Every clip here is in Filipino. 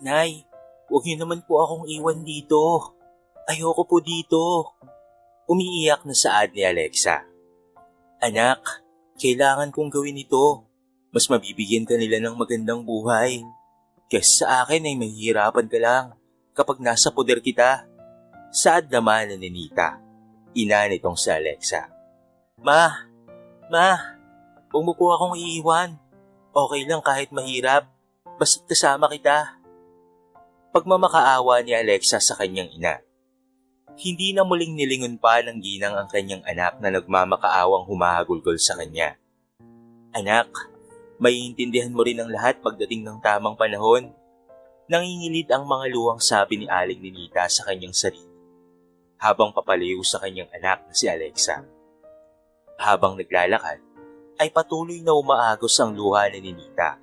Nay, huwag niyo naman po akong iwan dito. Ayoko po dito. Umiiyak na saad ni Alexa. Anak, kailangan kong gawin ito. Mas mabibigyan ka nila ng magandang buhay. Kaysa sa akin ay mahihirapan ka lang kapag nasa poder kita. Saad naman ni Ninita, ina nitong si Alexa. Ma, huwag mo po akong iiwan. Okay lang kahit mahirap, basta't kasama kita. Pagmamakaawa ni Alexa sa kanyang ina. Hindi na muling nilingon pa ng ginang ang kanyang anak na nagmamakaawang humahagulgol sa kanya. Anak, maiintindihan mo rin ang lahat pagdating ng tamang panahon. Nangingilid ang mga luhang sabi ni Aling Ninita sa kanyang sarili, habang papalayo sa kanyang anak na si Alexa. Habang naglalakad, ay patuloy na umaagos ang luha ni Ninita.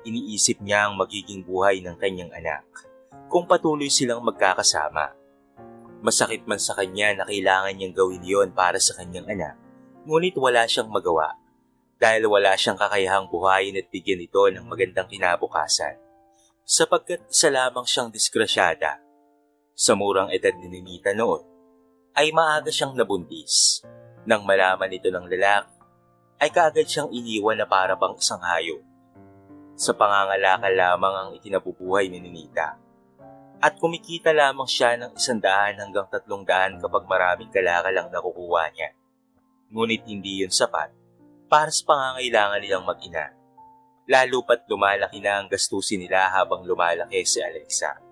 Iniisip niya ang magiging buhay ng kanyang anak kung patuloy silang magkakasama. Masakit man sa kanya na kailangan niyang gawin yon para sa kanyang anak, ngunit wala siyang magawa dahil wala siyang kakayahang buhayin at bigyan ito ng magandang kinabukasan, sapagkat isa lamang siyang disgrasyada. Sa murang edad ni Ninita noon, ay maaga siyang nabuntis. Nang malaman ito ng lalaki, ay kaagad siyang iniwan na para bang isang hayop. Sa pangangalakal lamang ang itinabubuhay ni Ninita. At kumikita lamang siya ng 100 hanggang 300 kapag maraming kalakal ang nakukuha niya. Ngunit hindi yun sapat para sa pangangailangan nilang mag-ina. Lalo pat lumalaki na ang gastusin nila habang lumalaki si Alexa.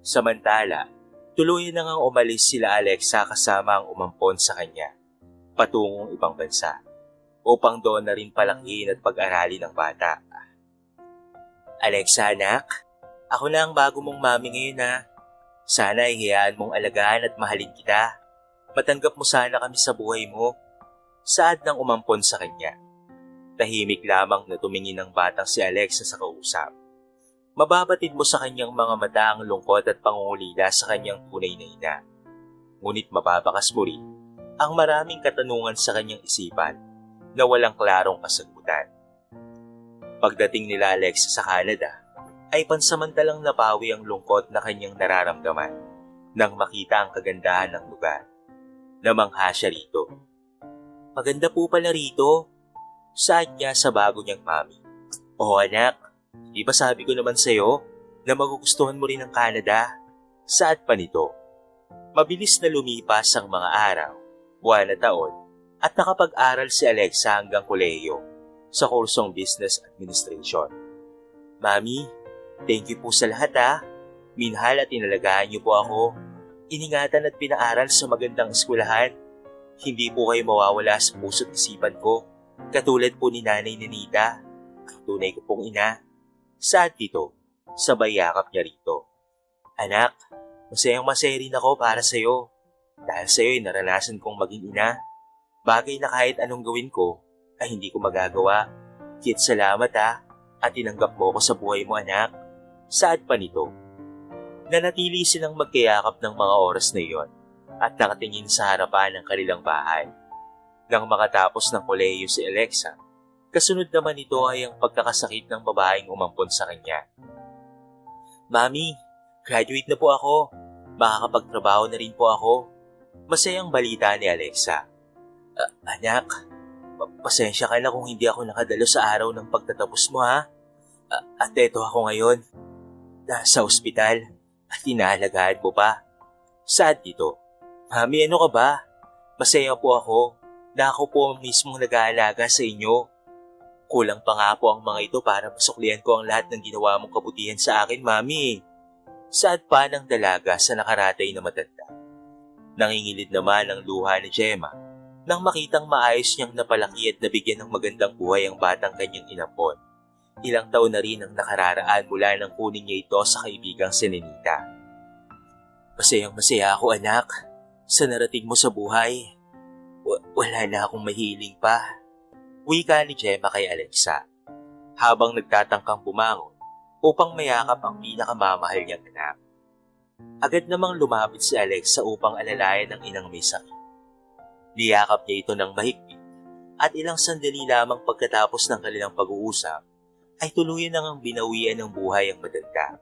Samantala, tuluyan na ngang umalis sila Alexa kasama ang umampon sa kanya, patungong ibang bansa, upang doon na rin palakihin at pag-aralin ng bata. Alexa anak, ako na ang bago mong mami ngayon ha. Sana ay hayaan mong alagaan at mahalin kita. Matanggap mo sana kami sa buhay mo. Saad nang umampon sa kanya. Tahimik lamang na tumingin ng batang si Alexa sa kausap. Mababatid mo sa kanyang mga mata ang lungkot at pangungulila sa kanyang tunay na ina. Ngunit mababakas mo rin ang maraming katanungan sa kanyang isipan na walang klarong kasagutan. Pagdating nila Alexa sa Canada, ay pansamantalang napawi ang lungkot na kanyang nararamdaman nang makita ang kagandahan ng lugar. Namangha siya rito. Maganda po pala rito, saad niya sa bago niyang mami. Oh anak, di ba sabi ko naman sa'yo na magugustuhan mo rin ang Canada? Saad pa nito. Mabilis na lumipas ang mga araw, buwan at taon, at nakapag-aral si Alexa hanggang kolehiyo sa kursong Business Administration. Mami, thank you po sa lahat ha. Minahal at inalagaan niyo po ako. Iningatan at pinaaral sa magandang eskwelahan. Hindi po kayo mawawala sa puso't isipan ko, katulad po ni Nanay Ninita, ang tunay ko pong ina. Saad dito, sabay yakap niya rito. Anak, masayang-masaya rin ako para sa'yo. Dahil sa'yo'y naranasan kong maging ina. Bagay na kahit anong gawin ko, ay hindi ko magagawa. Kit salamat ha, at tinanggap mo ako sa buhay mo anak. Saad pa nito. Nanatili silang magkayakap ng mga oras na iyon at nakatingin sa harapan ng kanilang bahay. Nang makatapos ng kolehiyo si Alexa, kasunod naman ito ay ang pagkakasakit ng babaeng umampon sa kanya. Mami, graduate na po ako. Makakapagtrabaho na rin po ako. Masayang balita ni Alexa. Anak, pasensya ka na kung hindi ako nakadalo sa araw ng pagtatapos mo ha. At eto ako ngayon, nasa ospital at inaalagaan mo pa. Saad dito. Mami, ano ka ba? Masaya po ako na ako po mismong nag-aalaga sa inyo. Kulang pa nga po ang mga ito para masuklian ko ang lahat ng ginawa mong kabutihan sa akin, Mami. Saad pa ng dalaga sa nakaratay na matanda. Nangingilid naman ang luha ni Gemma nang makitang maayos niyang napalaki at nabigyan ng magandang buhay ang batang kanyang inampon. Ilang taon na rin ang nakararaan mula nang kunin niya ito sa kaibigang si Ninita. Masayang-masaya ako anak sa narating mo sa buhay. Wala na akong mahiling pa. Wika ni Gemma kay Alexa habang nagtatangkang bumangon upang mayakap ang pinakamamahal niyang anak. Agad namang lumapit si Alexa upang alalayan ng inang may sakit. Niyakap niya ito ng mahigpit at ilang sandali lamang pagkatapos ng kanilang pag-uusap ay tuluyan nang binawian ng buhay ang matanda.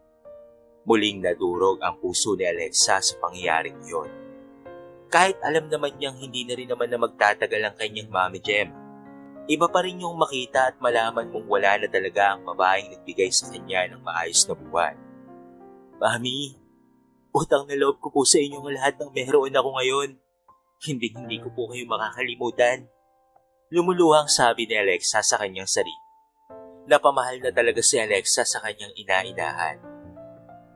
Muling nadurog ang puso ni Alexa sa pangyayaring iyon. Kahit alam naman niyang hindi na rin naman na magtatagal ang kanyang Mami Gem, iba pa rin yung makita at malaman mong wala na talaga ang babaeng nagbigay sa kanya ng maayos na buwan. Mami, utang na loob ko po sa inyong lahat ng meron ako ngayon. Hindi ko po kayo makakalimutan. Lumuluhang sabi ni Alexa sa kanyang sarili. Napamahal na talaga si Alexa sa kanyang ina-inahan.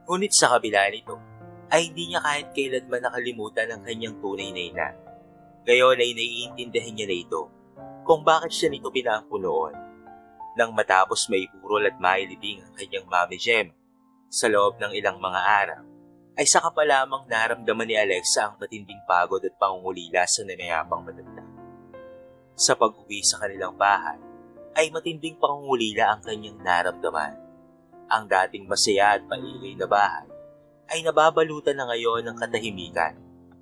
Ngunit sa kabila nito, ay hindi niya kahit kailanman nakalimutan ang kanyang tunay na ina. Gayon ay naiintindihan niya na ito kung bakit siya nito pinaangko noon. Nang matapos maipurol at mailibing ang kanyang Mami Gem sa loob ng ilang mga araw, ay saka pa lamang naramdaman ni Alexa ang matinding pagod at pangungulila sa nanayapang matanda. Sa pag-uwi sa kanilang bahay, ay matinding pangungulila ang kanyang naramdaman. Ang dating masaya at maingay na bahay ay nababalutan na ngayon ng katahimikan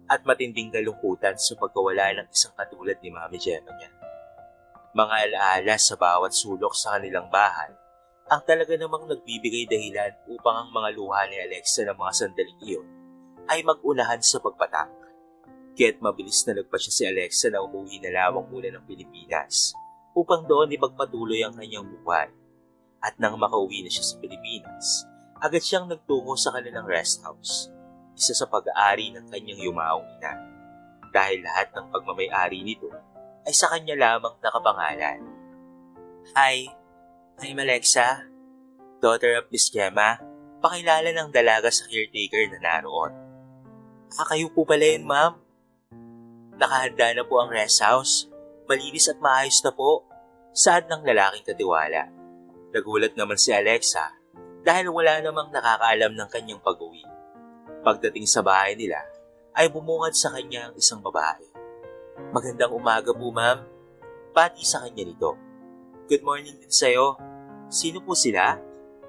at matinding kalungkutan sa pagkawala ng isang katulad ni Mami Gemma niya. Mga alaala sa bawat sulok sa kanilang bahay ang talaga namang nagbibigay dahilan upang ang mga luha ni Alexa ng mga sandaling iyon ay mag-unahan sa pagpatak. Kaya't mabilis na nagpasya si Alexa na umuwi na lamang muna ng Pilipinas upang doon ipagpatuloy ang kanyang buhay. At nang makauwi na siya sa Pilipinas, agad siyang nagtungo sa kanilang rest house, isa sa pag-aari ng kanyang yumaong ina. Dahil lahat ng pagmamay-ari nito ay sa kanya lamang nakapangalan. Hi, I'm Alexa, daughter of Miss Gemma, pakilala ng dalaga sa caretaker na naroon. Kayo po pala yun, ma'am. Nakahanda na po ang rest house, malinis at maayos na po, saad ng lalaking katiwala. Nagulat naman si Alexa dahil wala namang nakakaalam ng kanyang pag-uwi. Pagdating sa bahay nila, ay bumungad sa kanya ang isang babae. Magandang umaga po, ma'am. Pati sa kanya nito. Good morning din sa'yo. Sino po sila?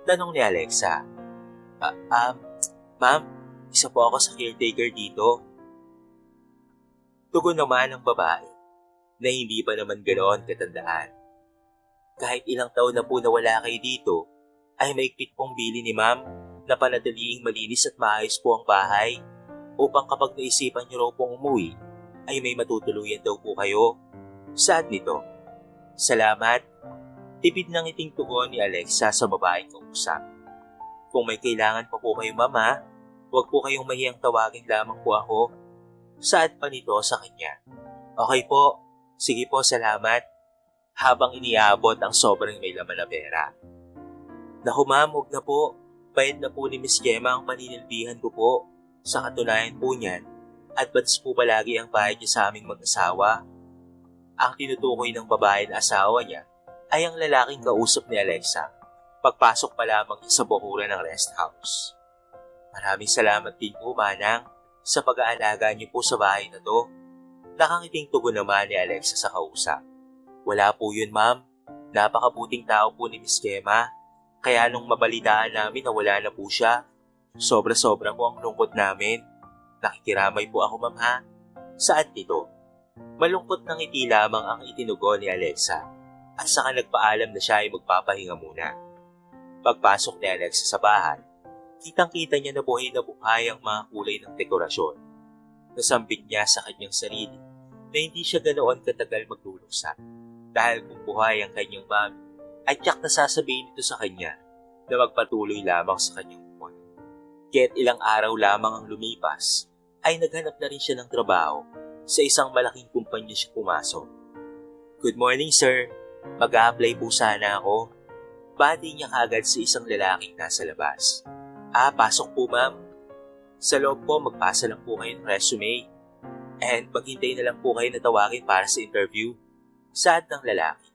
Tanong ni Alexa. Ma'am, isa po ako sa caretaker dito. Tugon naman ng babae na hindi pa naman ganoon katandaan. Kahit ilang taon na po nawala kayo dito, ay maigpit pong bili ni ma'am na panatiliing malinis at maayos po ang bahay upang kapag naisipan niyo raw pong umuwi, ay may matutuluyan daw po kayo. Saad nito. Salamat. Tipid ng iting tugon ni Alexa sa babaeng kausap. Kung may kailangan pa po kayo, mama, huwag po kayong mahiyang tawagin lamang po ako. Saad pa nito sa kanya. Okay po. Sige po, salamat. Habang iniabot ang sobrang may laman na pera. Naku ma'am, huwag na po. Bayad na po ni Miss Gemma ang paninilbihan ko po. Sa katunayan po niyan, advance po palagi ang bayad niya sa aming mag-asawa. Ang tinutukoy ng babae na asawa niya ay ang lalaking kausap ni Alexa. Pagpasok pa lamang sa bukuran ng rest house. Maraming salamat din po, Manang, sa pag-aalaga niyo po sa bahay na to. Nakangiting tugon naman ni Alexa sa kausap. Wala po yun, ma'am. Napakabuting tao po ni Miss Gemma. Kaya nung mabalitaan namin na wala na po siya, sobra-sobra po ang lungkot namin. Nakikiramay po ako, ma'am, ha? Saad nito? Malungkot ng ngiti lamang ang itinugon ni Alexa at saka nagpaalam na siya ay magpapahinga muna. Pagpasok ni Alexa sa bahay, kitang-kita niya na buhay ang mga kulay ng dekorasyon. Nasambit niya sa kanyang sarili na hindi siya ganoon katagal magluluksa. Dahil kung buhay ang kanyang mami, ay tiyak na sasabihin nito sa kanya na magpatuloy lamang sa kanyang buwan. Kaya't ilang araw lamang ang lumipas, ay naghanap na rin siya ng trabaho sa isang malaking kumpanya siya pumasok. Good morning, sir. Mag-a-apply po sana ako. Bati niya kagad sa isang lalaking nasa labas. Pasok po, ma'am. Sa loob po, magpasa lang po kayo ng resume. And maghintay na lang po kayo na tawagin para sa interview. Saad ng lalaki.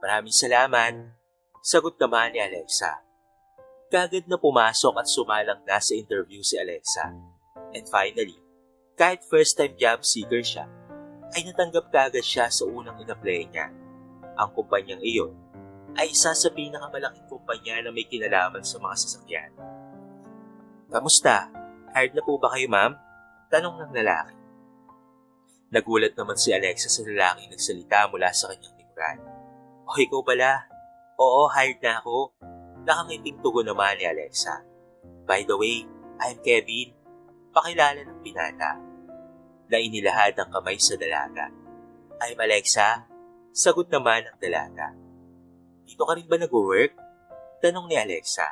Maraming salamat. Sagot naman ni Alexa. Kagad na pumasok at sumalang na sa interview si Alexa. And finally, kahit first-time job seeker siya, ay natanggap kagad siya sa unang in-apply niya. Ang kumpanyang iyon ay isa sa pinakamalaking kumpanya na may kinalaman sa mga sasakyan. Kamusta? Hired na po ba kayo, ma'am? Tanong ng lalaki. Nagulat naman si Alexa sa lalaking nagsalita mula sa kanyang likuran. O ikaw pala? Oo, hired na ako. Nakangiting tugon naman ni Alexa. By the way, I'm Kevin. Pakilala ng binata na inilahad ang kamay sa dalaga. I'm Alexa. Sagot naman ng dalaga. Dito ka rin ba nag-work? Tanong ni Alexa.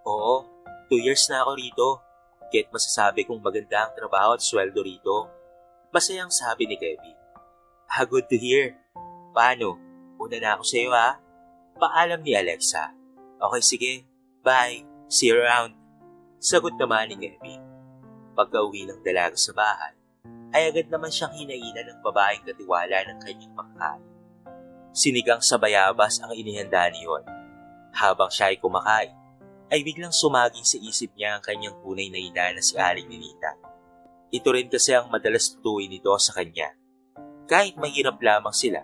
Oo, 2 years na ako rito. Kaya't masasabi kong maganda ang trabaho at sweldo rito. Masayang sabi ni Kevin. Good to hear. Paano? Una na ako sa iyo ha? Paalam ni Alexa. Okay sige, bye. See you around. Sagot naman ni Kevin. Pagka-uwi ng dalaga sa bahay, ay agad naman siyang hinainan ng babaeng katiwala ng kanyang pagkain. Sinigang sa bayabas ang inihanda niyon. Habang siya ay kumakain, ay biglang sumaging sa isip niya ang kanyang tunay na ina na si Aling Ninita. Ito rin kasi ang madalas tutuin nito sa kanya. Kahit mahirap lamang sila,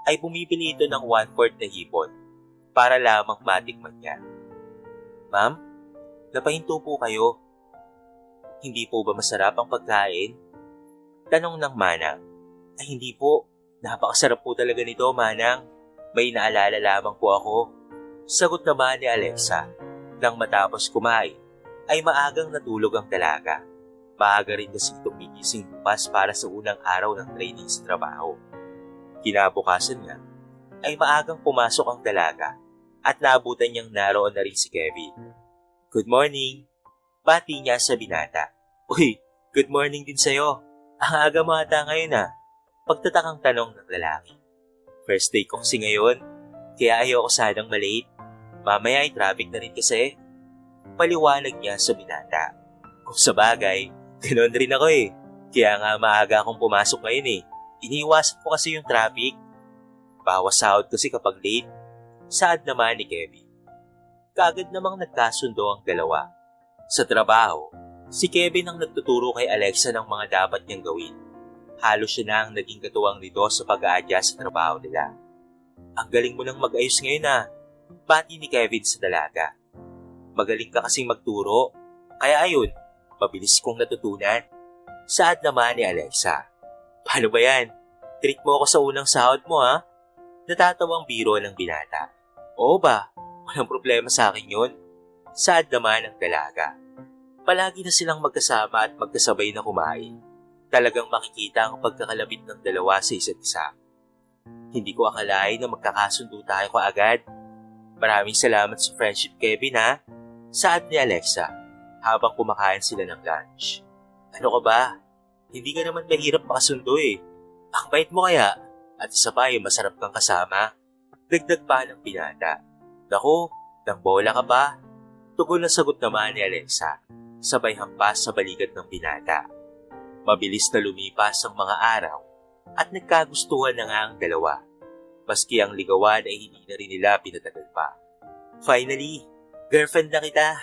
ay bumibili ito ng 1/4 na hipon para lamang matikman niya. Ma'am, napahinto po kayo. Hindi po ba masarap ang pagkain? Tanong ng Manang. Ay hindi po, napakasarap po talaga nito, Manang. May naalala lamang po ako. Sagot naman ni Alexa. Nang matapos kumain, ay maagang natulog ang dalaga. Maaga rin kasi itong gigising bukas para sa unang araw ng training sa trabaho. Kinabukasan nga, ay maagang pumasok ang dalaga at naabutan niyang naroon na rin si Kevin. Good morning! Pati niya sa binata. Uy, good morning din sa'yo. Ang aga mo ata ngayon ah. Pagtatakang tanong ng lalaki. First day ko kasi ngayon, kaya ayoko sanang malate. Mamaya ay traffic na rin kasi. Paliwanag niya sa binata. Kung sa bagay, ganoon rin ako eh. Kaya nga maaga akong pumasok ngayon eh. Iniiwasan ko kasi yung traffic. Bawas sahod kasi kapag late. Saad naman ni Kevin. Kaagad namang nagkasundo ang dalawa. Sa trabaho, si Kevin ang nagtuturo kay Alexa ng mga dapat niyang gawin. Halos siya na ang naging katuwang nito sa pag-a-adjust sa trabaho nila. Ang galing mo nang mag-ayos ngayon ah. Pati ni Kevin sa dalaga. Magaling ka kasing magturo. Kaya ayun, mabilis kong natutunan. Saad naman ni Alexa. Paano ba yan? Treat mo ako sa unang sahod mo ha? Natatawang biro ng binata. Oo ba? Walang problema sa akin yun. Saad naman ng dalaga. Palagi na silang magkasama at magkasabay na kumain. Talagang makikita ang pagkakalapit ng dalawa sa isa't isa. Hindi ko akalain na magkakasundo tayo kaagad. Maraming salamat sa friendship, Kevin ha? Saad ni Alexa habang kumakain sila ng lunch. Ano ka ba? Hindi ka naman mahirap makasundo eh. Ang bait mo kaya? At isa pa ay masarap kang kasama. Dagdag pa ng binata. Naku, nang bola ka ba? Tugon na sagot naman ni Alexa, sabay hampas sa balikat ng binata. Mabilis na lumipas ang mga araw at nagkagustuhan na nga ang dalawa. Maski ang ligawan ay hindi na rin nila pinatagal pa. Finally, girlfriend na kita.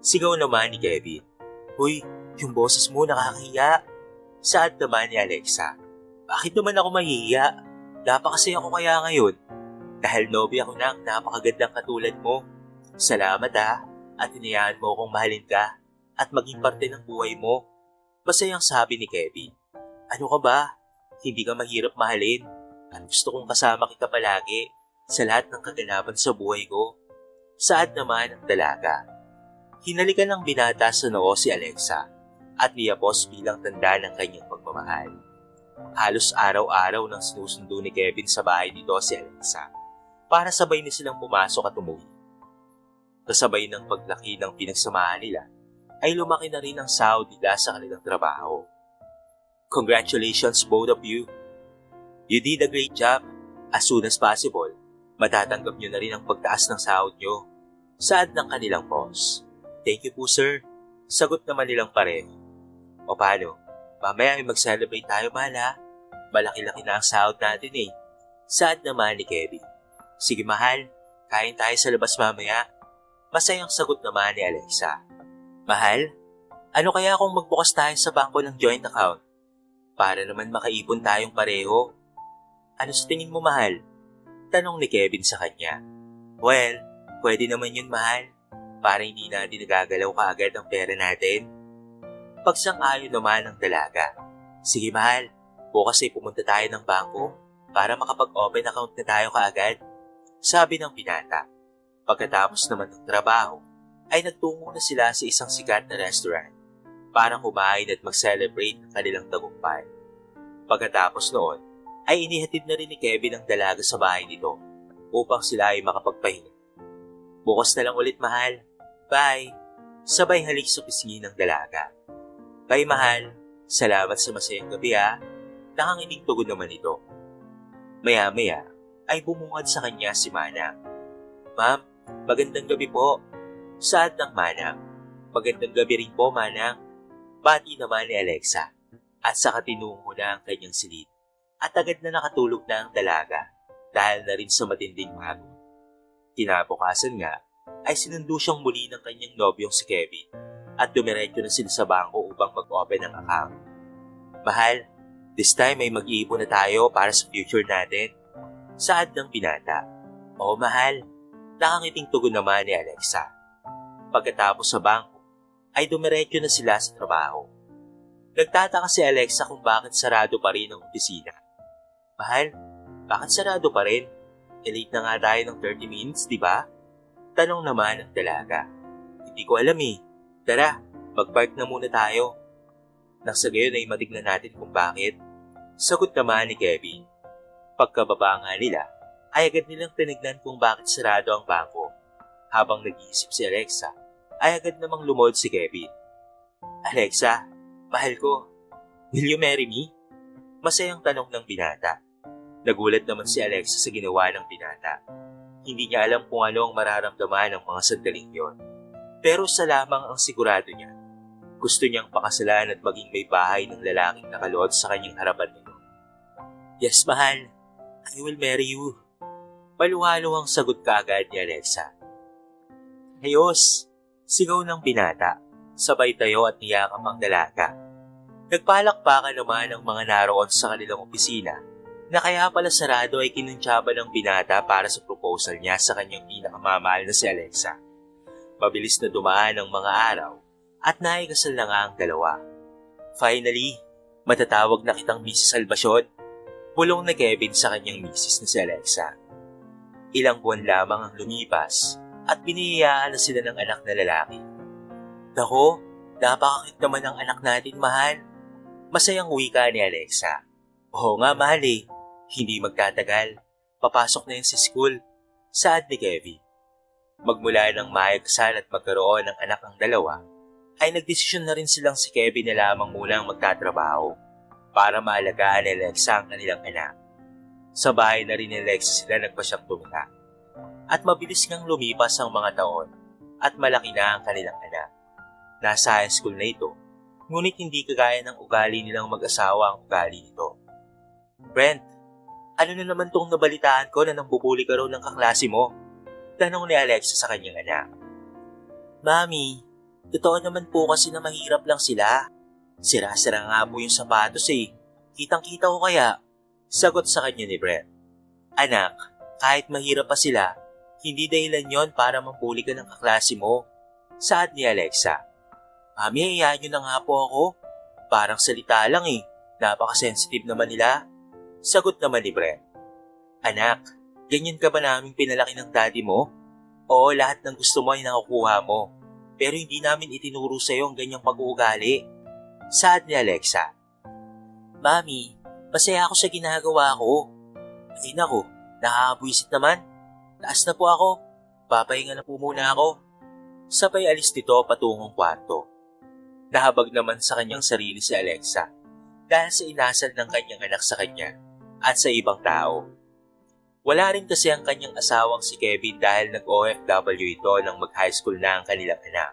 Sigaw naman ni Kevin. Uy, yung boses mo nakakahiya. Saad naman ni Alexa. Bakit naman ako mahihiya? Napakasaya ko kaya ngayon. Dahil nobya ko na ang napakagandang katulad mo. Salamat ha. At inayaan mo akong mahalin ka at maging parte ng buhay mo. Masayang sabi ni Kevin. Ano ka ba? Hindi ka mahirap mahalin at gusto kong kasama kita palagi sa lahat ng kaganapan sa buhay ko. Saad naman ang dalaga. Hinalikan ng binata sa noo si Alexa at niyapos bilang tanda ng kanyang pagmamahal. Halos araw-araw nang sinusundo ni Kevin sa bahay nito si Alexa para sabay na silang pumasok at umuwi. Kasabay ng paglaki ng pinagsamahan nila, ay lumaki na rin ang sahod nila sa kanilang trabaho. Congratulations both of you. You did a great job. As soon as possible, matatanggap nyo na rin ang pagtaas ng sahod nyo. Saad ng kanilang boss. Thank you po sir. Sagot naman nilang pareho. O paano? Mamaya ay mag-celebrate tayo mahal ha. Malaki-laki na ang sahod natin eh. Saad naman ni Kevin. Sige mahal, kain tayo sa labas mamaya. Masayang sagot naman ni Alexa. Mahal, ano kaya kung magbukas tayo sa bangko ng joint account? Para naman makaipon tayong pareho. Ano sa tingin mo mahal? Tanong ni Kevin sa kanya. Well, pwede naman yun mahal. Para hindi natin nagagalaw kaagad ang pera natin. Pagsang-ayon naman ng dalaga. Sige mahal, bukas ay pumunta tayo ng bangko para makapag-open account na tayo kaagad. Sabi ng binata. Pagkatapos naman ng trabaho, ay nagtungo na sila sa isang sikat na restaurant para kumain at mag-celebrate ng kanilang tagumpay. Pagkatapos noon, ay inihatid na rin ni Kevin ang dalaga sa bahay nito upang sila ay makapagpahinga. Bukas na lang ulit, mahal. Bye! Sabay halik sa pisngi ng dalaga. Bye, mahal. Salamat sa masayang gabi, ha. Nakanginig tugon naman ito. Maya-maya ay bumungad sa kanya si Manang. Ma'am, magandang gabi po. Saad ng Manang. Magandang gabi rin po, Manang. Bati naman ni Alexa at saka tinungo na ang kanyang silid at agad na nakatulog na ang dalaga dahil na rin sa matinding pagod. Kinabukasan nga ay sinundo siyang muli ng kanyang nobyong si Kevin at dumiretso na sila sa bangko upang mag-open ng account. Mahal, this time ay mag-iipon na tayo para sa future natin. Saad ng binata. Oo, mahal. Nakangiting tugon naman ni Alexa. Pagkatapos sa bangko, ay dumiretso na sila sa trabaho. Nagtataka si Alexa kung bakit sarado pa rin ang opisina. Mahal, bakit sarado pa rin? Late na nga tayo ng 30 minutes, di ba? Tanong naman ng dalaga. Hindi ko alam eh. Tara, mag-park na muna tayo. Nang sa gayon ay matignan natin kung bakit. Sagot naman ni Kevin. Pagkababa nga nila, ay agad nilang tinignan kung bakit sarado ang bangko. Habang nag-iisip si Alexa, ay agad namang lumod si Kevin. Alexa, mahal ko, will you marry me? Masayang tanong ng binata. Nagulat naman si Alexa sa ginawa ng binata. Hindi niya alam kung ano ang mararamdaman ng mga sandaling yon. Pero sa lamang ang sigurado niya. Gusto niyang pakasalan at maging may bahay ng lalaking nakalood sa kanyang harapan nito. Yes, mahal. I will marry you. Maluhalo ang sagot kaagad ni Alexa. Ayos! Sigaw ng binata. Sabay tayo at niyakap ang dalaga. Nagpalakpakan naman ang mga naroon sa kanilang opisina na kaya pala sarado ay kinuntsaba ng binata para sa proposal niya sa kanyang pinakamamahal na si Alexa. Mabilis na dumaan ang mga araw at naikasal na nga ang dalawa. Finally, matatawag na kitang Mrs. Salvacion. Bulong na Kevin sa kanyang misis na si Alexa. Ilang buwan lamang ang lumipas at biniyayaan na sila ng anak na lalaki. Nako, napakakit naman ang anak natin, mahal. Masayang wika ni Alexa. Oo nga, mahal eh. Hindi magtatagal. Papasok na yun sa school. Saad ni Kevin. Magmula ng maikasal at magkaroon ng anak ang dalawa, ay nagdesisyon na rin silang si Kevin na lamang munang magtatrabaho para maalagaan ni Alexa ang kanilang anak. Sa bahay na rin ni Alexa sila nagpasyang tumira. At mabilis ngang lumipas ang mga taon at malaki na ang kanilang anak. Nasa high school na ito, ngunit hindi kagaya ng ugali nilang mag-asawa ang ugali nito. Brent, ano na naman tong nabalitaan ko na nambubuli ka raw ng kaklase mo? Tanong ni Alexa sa kanyang anak. Mami, totoo naman po kasi na mahirap lang sila. Sira-sira nga po yung sapatos eh. Kitang-kita ko kaya. Sagot sa kanya ni Brent. Anak, kahit mahirap pa sila, hindi dahilan yon para mambuli ka ng kaklase mo. Saad ni Alexa. Mami, hayaan nyo na nga po ako. Parang salita lang eh. Napaka-sensitive naman nila. Sagot naman ni Brent. Anak, ganyan ka ba naming pinalaki ng daddy mo? Oo, lahat ng gusto mo ay nakukuha mo. Pero hindi namin itinuro sa'yo ang ganyang pag-uugali. Saad ni Alexa. Mami, masaya ako sa ginagawa ko. Ay naku, nakakabwisit naman. Taas na po ako. Papahinga na po muna ako. Sabay alis nito patungong kwarto. Nahabag naman sa kanyang sarili si Alexa dahil sa inasal ng kanyang anak sa kanya at sa ibang tao. Wala rin kasi ang kanyang asawang si Kevin dahil nag-OFW ito nang mag-high school na ang kanilang anak.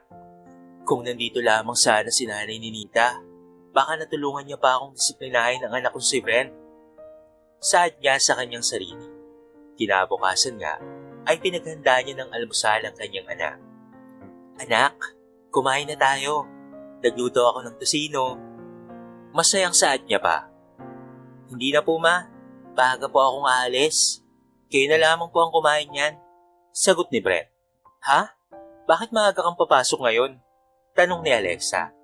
Kung nandito lamang sana si Nanay Ninita, baka natulungan niya pa akong disiplinahin ang anak kong si Brent. Saad niya sa kanyang sarili. Kinabukasan nga ay pinaghanda niya ng almusal ang kanyang anak. Anak, kumain na tayo. Nagluto ako ng tosino. Masayang saad niya pa. Hindi na po ma, baga po akong aalis. Kayo na lamang po ang kumain niyan. Sagot ni Brent. Ha? Bakit maaga kang papasok ngayon? Tanong ni Alexa.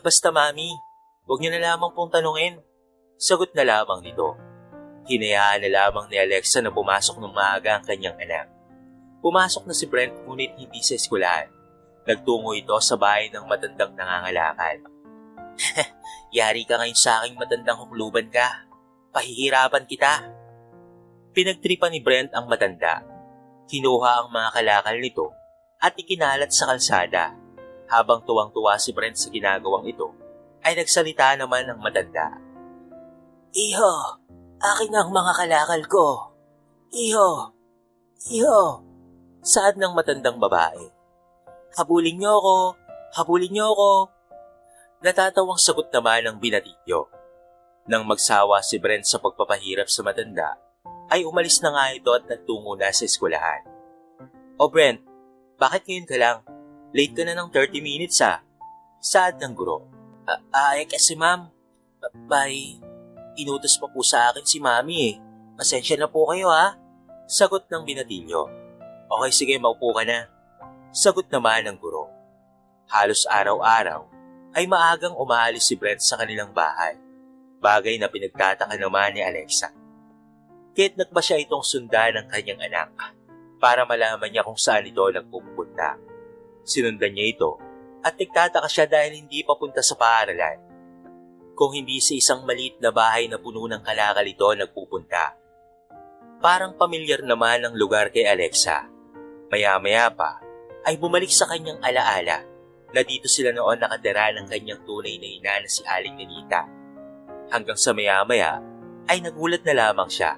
Basta mami, huwag niyo na lamang pong tanungin. Sagot na lamang nito. Hinayaan na lamang ni Alexa na pumasok ng maaga ang kanyang anak. Pumasok na si Brent ngunit hindi sa eskwelahan Nagtungo ito sa bahay ng matandang nangangalakal. Yari ka ngayon sa aking matandang hukluban ka. Pahihirapan kita. Pinagtripan ni Brent ang matanda. Kinuha ang mga kalakal nito at ikinalat sa kalsada. Habang tuwang-tuwa si Brent sa ginagawang ito, ay nagsalita naman ang matanda. Iho, akin ang mga kalakal ko. Iho, saad ng matandang babae. Habulin niyo ako, habulin niyo ako. Natatawang sagot naman ng binatilyo. Nang magsawa si Brent sa pagpapahirap sa matanda, ay umalis na nga ito at nagtungo na sa eskwelahan. O Brent, bakit ngayon ka lang? Late ka na ng 30 minutes Saad ng guro. Kasi ma'am, inutos pa po sa akin si mami Pasensya na po kayo Sagot ng binatilyo. Okay sige, maupo ka na. Sagot naman ng guro. Halos araw-araw ay maagang umaalis si Brent sa kanilang bahay. Bagay na pinagtataka naman ni Alexa. Kaya't ba siya itong sundan ng kanyang anak para malaman niya kung saan ito nagpupunta. Sinundan niya ito at nagtataka siya dahil hindi papunta sa paaralan. Kung hindi sa isang maliit na bahay na puno ng kalakal ito nagpupunta. Parang pamilyar naman ang lugar kay Alexa. Maya-maya pa ay bumalik sa kanyang alaala na dito sila noon nakatira ng kanyang tunay na ina na si Aling Nenita. Hanggang sa maya-maya ay nagulat na lamang siya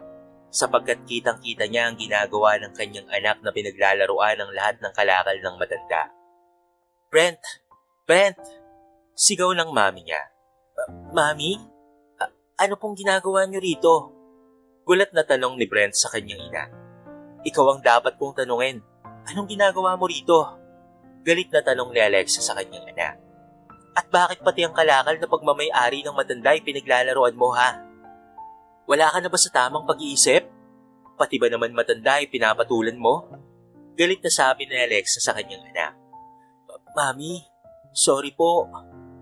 sapagkat kitang-kita niya ang ginagawa ng kanyang anak na pinaglalaruan ng lahat ng kalakal ng matanda. Brent! Sigaw ng mami niya. Mami? Ano pong ginagawa niyo rito? Gulat na tanong ni Brent sa kanyang ina. Ikaw ang dapat kong tanungin. Anong ginagawa mo rito? Galit na tanong ni Alexa sa kanyang ina. At bakit pati ang kalakal na pagmamay-ari ng matanda ay pinaglalaroan mo Wala ka na ba sa tamang pag-iisip? Pati ba naman matanda ay pinapatulan mo? Galit na sabi ni Alexa sa kanyang ina. Mami, sorry po.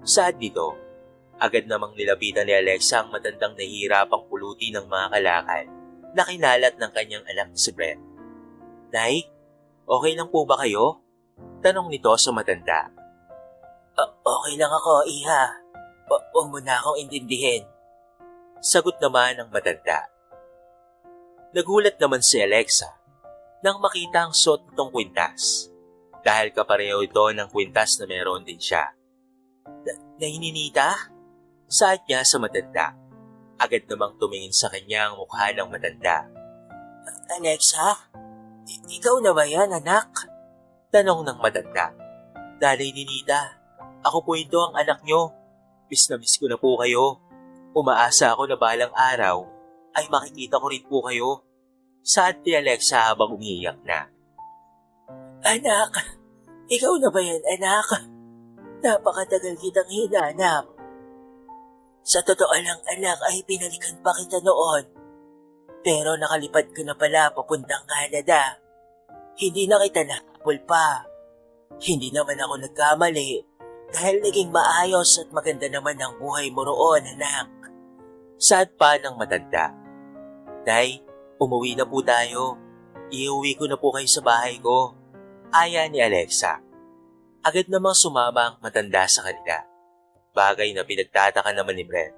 Saad dito. Agad namang nilapitan ni Alexa ang matandang nahihirapang puluti ng mga kalakal na kinalat ng kanyang anak si Brent. Nay, okay lang po ba kayo? Tanong nito sa matanda. Okay lang ako, iha. Huwag mo na akong intindihin. Sagot naman ng matanda. Nagulat naman si Alexa nang makita ang suot nitong kwintas dahil kapareho ito ng kwintas na meron din siya. Nahininita? Saad niya sa matanda. Agad namang tumingin sa kanya ang mukha ng matanda. Alexa? Ikaw na ba yan, anak? Tanong ng matanda. Nanay Ninita, ako po ito ang anak nyo. Miss na miss ko na po kayo. Umaasa ako na balang araw ay makikita ko rin po kayo. Saad ni Alexa habang umiiyak na. Anak, ikaw na ba yan, anak? Napakatagal kitang hinanap. Sa totoo lang, anak, ay pinalikan pa kita noon. Pero nakalipad ka na pala papuntang Canada. Hindi na kita nakapul pa. Hindi naman ako nagkamali dahil naging maayos at maganda naman ang buhay mo roon, anak. Saad pa ng matanda. Nay, umuwi na po tayo. Iuwi ko na po kayo sa bahay ko. Aya ni Alexa. Agad namang sumama ang matanda sa kanila. Bagay na pinagtataka naman ni Brent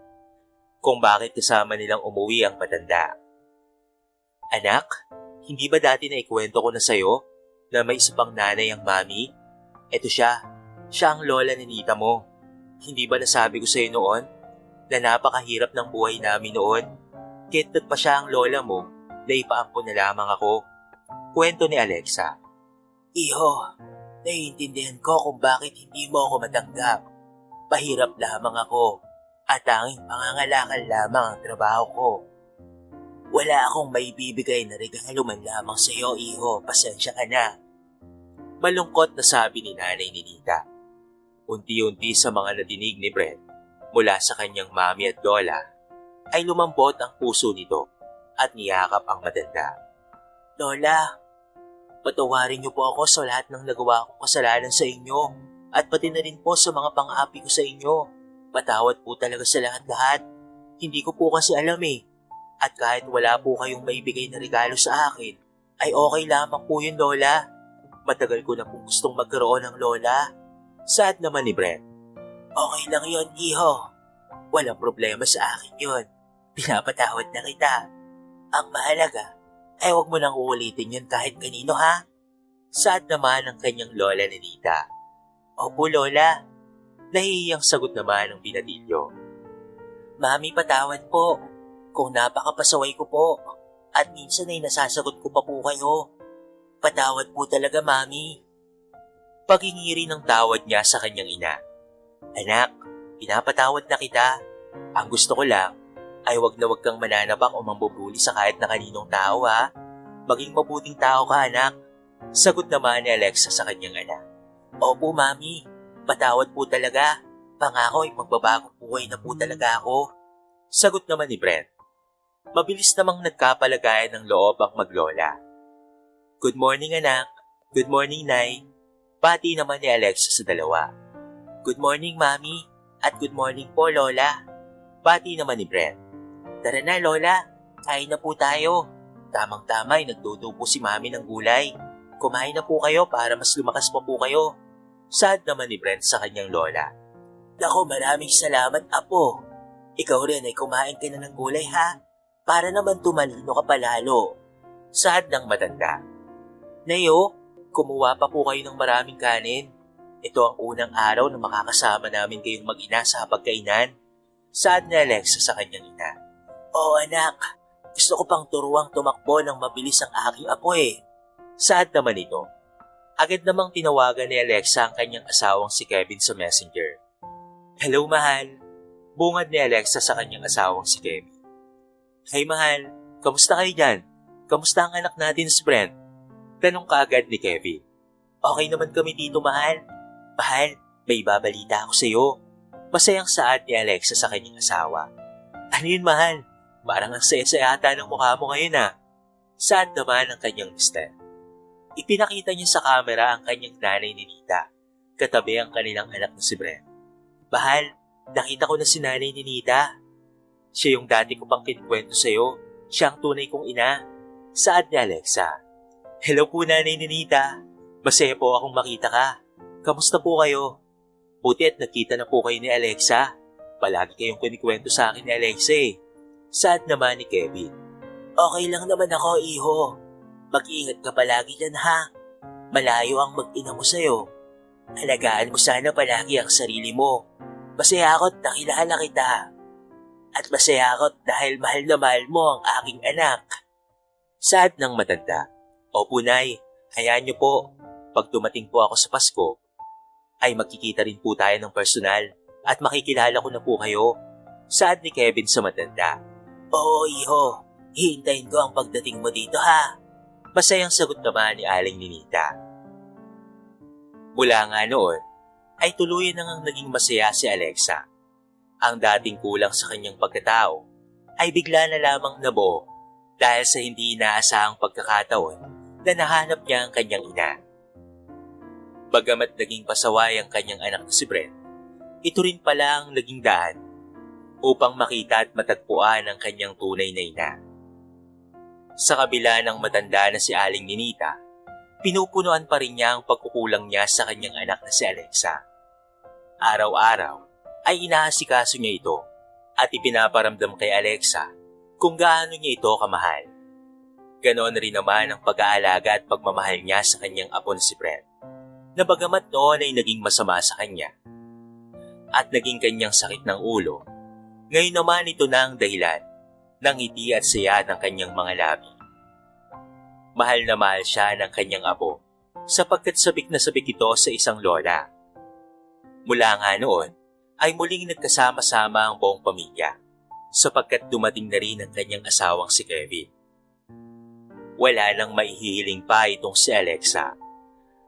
kung bakit kasama nilang umuwi ang matanda. Anak, hindi ba dati na ikwento ko na sa'yo na may isa pang nanay ang mami? Eto siya ang lola ni Nita mo. Hindi ba nasabi ko sa'yo noon na napakahirap ng buhay namin noon? Kaya't pa siya ang lola mo na ipaampon na lamang ako. Kwento ni Alexa. Iho, naiintindihan ko kung bakit hindi mo ako matanggap. Pahirap lamang ako at tanging pangangalakal lamang ang trabaho ko. Wala akong maibibigay na regalo man lamang sa iyo, iho. Pasensya ka na. Malungkot na sabi ni Nanay Ninita. Unti-unti sa mga nadinig ni Brent mula sa kanyang mami at lola ay lumambot ang puso nito at niyakap ang matanda. Lola, patawarin niyo po ako sa lahat ng nagawa kong kasalanan sa inyo. At pati na rin po sa mga pang-api ko sa inyo. Patawad po talaga sa lahat-lahat. Hindi ko po kasi alam At kahit wala po kayong maibigay na regalo sa akin, ay okay lamang po yun, Lola. Matagal ko na pong gustong magkaroon ng lola. Saad naman ni Brent. Okay lang yon, iho. Walang problema sa akin yon. Pinapatawad na kita. Ang mahalaga ay huwag mo nang uulitin yun kahit kanino, ha? Saad naman ang kanyang lola ni Nita. Opo, lola. Nahihiyang sagot naman ng binatilyo. Mami, patawad po. Kung napakapasaway ko po. At minsan ay nasasagot ko pa po kayo. Patawad po talaga, Mami. Pagingiri ng tawad niya sa kanyang ina. Anak, pinapatawad na kita. Ang gusto ko lang ay wag na wag kang mananabak o mambubuli sa kahit na kaninong tao, ha? Maging mabuting tao ka, anak. Sagot naman ni Alexa sa kanyang anak. Opo, Mami. Patawad po talaga. Pangako ay magbabagong buhay na po talaga ako. Sagot naman ni Brent. Mabilis namang nagkapalagayan ng loob ang maglola. Good morning, anak. Good morning, Nay. Pati naman ni Alexa sa dalawa. Good morning, Mami. At good morning po, Lola. Pati naman ni Brent. Tara na, Lola. Kain na po tayo. Tamang-tama ay nagdudo po si Mami ng gulay. Kumain na po kayo para mas lumakas pa po kayo. Saad naman ni Brent sa kanyang lola. Naku, maraming salamat, Apo. Ikaw rin ay kumain ka na ng gulay, ha? Para naman tumalino ka palalo. Saad ng matanda. Nayo, kumuha pa po kayo ng maraming kanin. Ito ang unang araw na makakasama namin kayong mag-ina sa pagkainan. Saad ni Alexa sa kanyang ina. Oo, anak. Gusto ko pang turuang tumakbo ng mabilis ang aking apo eh. Saad naman ito. Agad namang tinawagan ni Alexa ang kanyang asawang si Kevin sa messenger. Hello, mahal. Bungad ni Alexa sa kanyang asawang si Kevin. Hey, mahal. Kamusta kayo dyan? Kamusta ang anak natin si Brent? Tanong kaagad ni Kevin. Okay naman kami dito, mahal. Mahal, may ibabalita ako sa iyo. Masayang saad ni Alexa sa kanyang asawa. Ano yun, mahal? Parang ang saya-saya ata ng mukha mo ngayon, ha? Saad naman ang kanyang mister. Ipinakita niya sa kamera ang kanyang nanay ni Nita, katabi ang kanilang anak na si Brent. Mahal, nakita ko na si nanay ni Nita. Siya yung dati ko pang kinukwento sa iyo. Siya ang tunay kong ina. Saad ni Alexa. Hello po, nanay ni Nita. Masaya po akong makita ka. Kamusta po kayo? Buti at nakita na po kayo ni Alexa. Palagi kayong kinikwento sa akin ni Alexa eh. Saad naman ni Kevin. Okay lang naman ako, iho. Mag-iingat ka palagi dyan, ha? Malayo ang mag-ina mo sa'yo. Alagaan mo sana palagi ang sarili mo. Masaya ako't nakilala kita. At masaya ako't dahil mahal na mahal mo ang aking anak. Saad ng matanda. Opo, Nay. Hayaan niyo po. Pag dumating po ako sa Pasko, ay magkikita rin po tayo ng personal at makikilala ko na po kayo. Saad ni Kevin sa matanda. Oo, iho. Hihintayin ko ang pagdating mo dito, ha? Masayang sagot naman ni Aling Ninita. Mula nga noon, ay tuluyan nang naging masaya si Alexa. Ang dating kulang sa kanyang pagkatao ay bigla na lamang nabuo dahil sa hindi inaasahang pagkakataon na nahanap niya ang kanyang ina. Bagamat naging pasaway ang kanyang anak na si Brent, ito rin pala ang naging daan upang makita at matagpuan ang kanyang tunay na ina. Sa kabila ng matanda na si Aling Ninita, pinupunuan pa rin niya ang pagkukulang niya sa kanyang anak na si Alexa. Araw-araw ay inaasikaso niya ito at ipinaparamdam kay Alexa kung gaano niya ito kamahal. Ganoon rin naman ang pag-aalaga at pagmamahal niya sa kanyang apo na si Brent, na bagamat noon ay naging masama sa kanya at naging kanyang sakit ng ulo, ngayon naman ito na ang dahilan ng ngiti at saya ng kanyang mga labi. Mahal na mahal siya ng kanyang apo sapagkat sabik na sabik ito sa isang lola. Mula nga noon ay muling nagkasama-sama ang buong pamilya sapagkat dumating na rin ang kanyang asawang si Kevin. Wala nang maihihiling pa itong si Alexa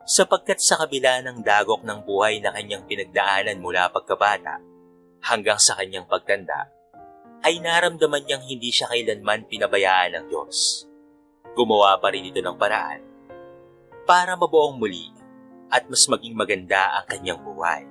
sapagkat sa kabila ng dagok ng buhay na kanyang pinagdaanan mula pagkabata hanggang sa kanyang pagtanda, ay naramdaman niyang hindi siya kailanman pinabayaan ng Diyos. Gumawa pa rin ito ng paraan para mabuong muli at mas maging maganda ang kanyang buhay.